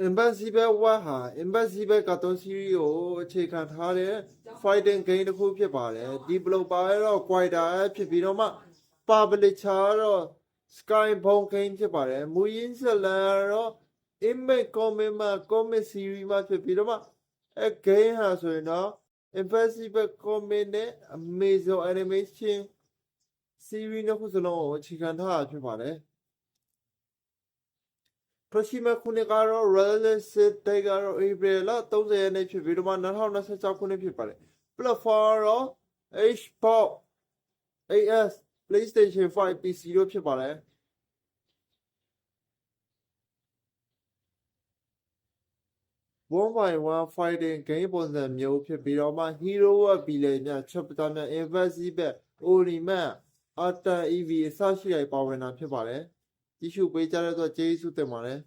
Impossible ဝါဟာ Impossible ကတ်စီရီကိုအခြေခံထားတဲ့ fighting game တစ်ခုဖြစ်ပါတယ် developer ကတော့ Quaida ဖြစ်ပြီးတော့မှ publisher ကတော့ Skybound Game ဖြစ်ပါတယ်မူရင်းဇာတ်လမ်းကတော့ Image comic series မှာဖြစ်ပြီးတော့မှgame ဟာဆိုရင်တော့ Impossible comic နဲ့ Amazon animation series နှစ်ခုစလုံးကိုအခြေခံထားတာဖြစ်ပါတယ်Proxima ခုနှစ်ကတော့ Realistic တိုက်ကတော့ April လ30ရက်နေ့ဖြစ်ပြီးတော့မှ2026ခုနှစ်ဖြစ်ပါတယ် Platform တော့ Xbox AS PlayStation 5 PC တို့ဖြစ်ပါတယ်1x1 fighting game ပုံစံမျိုးဖြစ်ပြီးတော့မှ Hero က Villain များ Chapter များ Invisible Oniman Alter EV အစရှိတဲ့ပါဝင်တာဖြစ်ပါတယ်ကြည့်ရှုပေးကြတဲ့အတွက်ကျေးဇူးတင်ပါတယ်